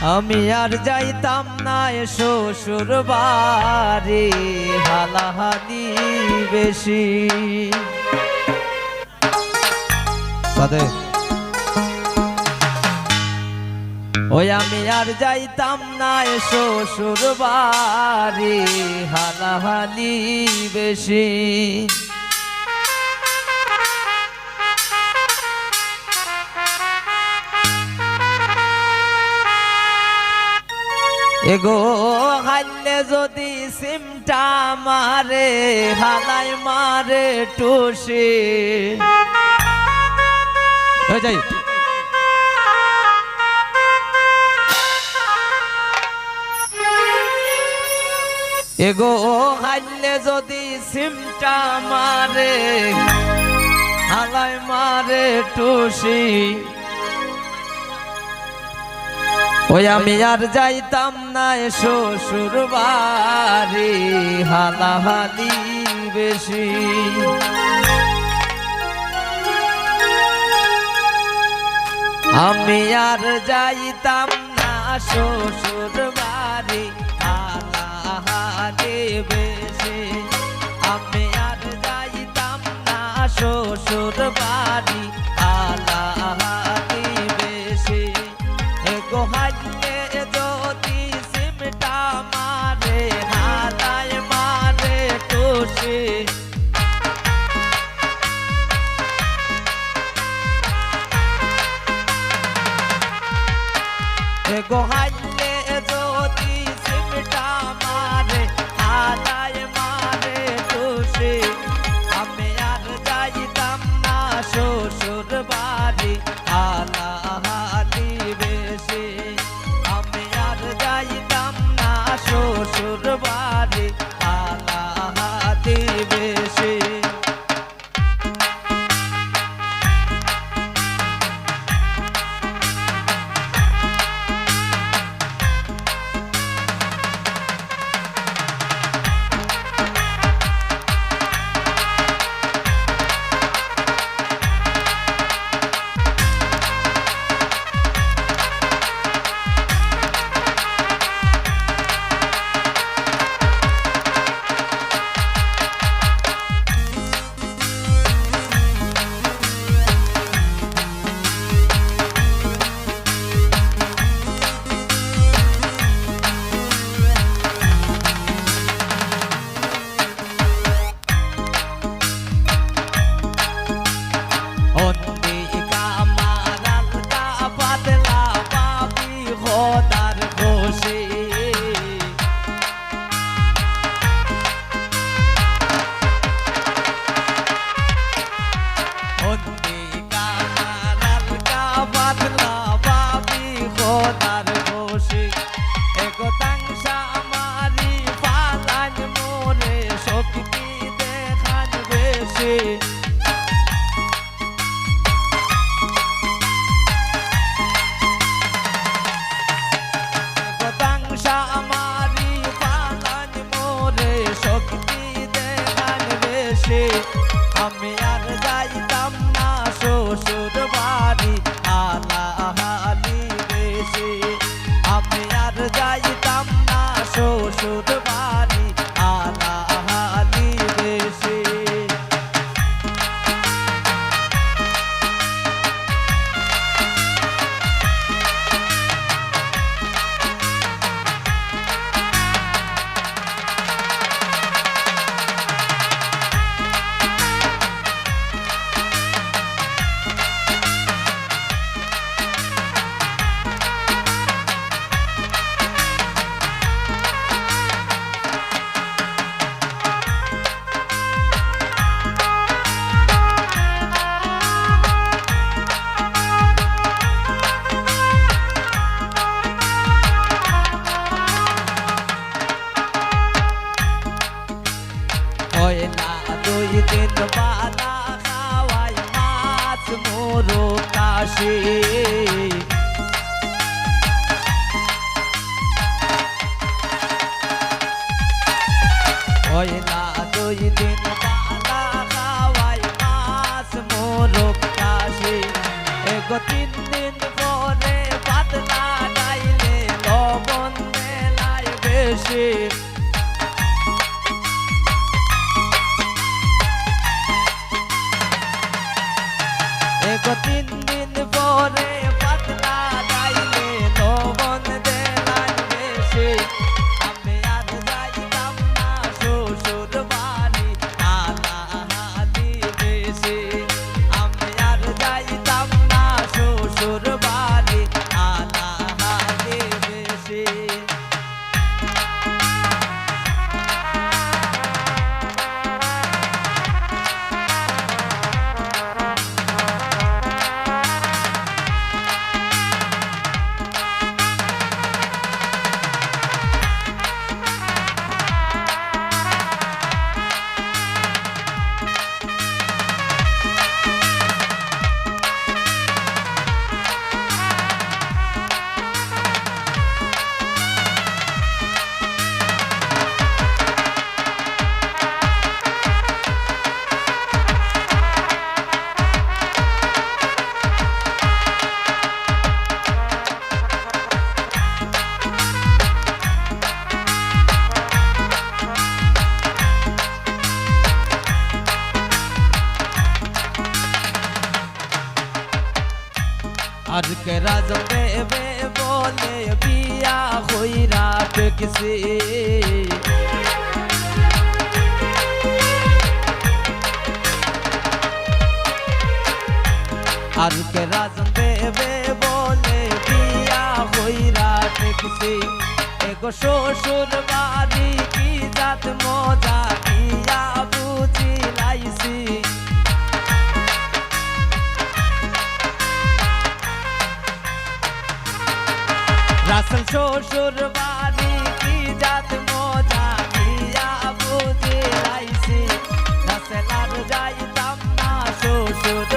আমি আর যাইতাম না শ্বশুর বাড়ি, হালাহালি বেশি। ওই আমি আর যাইতাম না শ্বশুর বাড়ি, হালাহালি বেশি। এগো হাইলে যদি সিমটা মারে, হালাই মারে টুসি। যাই এগো হাইলে যদি সিমটা মারে, হালাই মারে টুসি। ওই আমি আর যাইতাম না শ্বশুর বাড়ি, হালাহালি বেশি। আমি আর যাইতাম না শ্বশুর বাড়ি, হালাহালি বেশি। আমি আর যাইতাম না শ্বশুর বাড়ি, হালাহালি বেশি। এগো হাইলে যদি সিমটা মারে, হালাই মারে টুসি। এগো হাইলে যদি সিমটা মারে, হালাই মারে টুসি। আমি আর যাইতাম না শ্বশুর বাড়ি, হালাহালি বেশি। আমি আর যাইতাম না শ্বশুর বাড়ি, হালাহালি বেশি। আমি আর যাইতাম না শ্বশুর বাড়ি, হালাহালি বেশি। আমি আর যাইতাম না শ্বশুর বাড়ি, হালাহালি বেশি। দুই দিন বালা খাওয়াই মাছ মোরো কাশি। পয়লা দুই দিন বালা খাওয়াই মাছ মোরো কাশি। এগো তিন দিন পরে পাতলা গাইলে বেশি এগো 3 দিন পরে পাতলা গাইলে লবণ দেলান বেশি আমি আর যাইতাম না শ্বশুর বাড়ি আলা হালি বেশি আমি আর যাইতাম না শ্বশুর বাড়ি আলা হালি বেশি আর কে রাজম দেবে বলে বিয়া হইরা টেকছি আর কে রাজম দেবে বলে বিয়া হইরা টেকছি এগো শ্বশুর বাড়ি কি জাত মজা দিয়া বুঝি লাইছি রাসেল শ্বশুর বাড়ি কি জাত মজা দিয়া বুঝি লাইছি রাসেল আর যাইতাম না শ্বশুর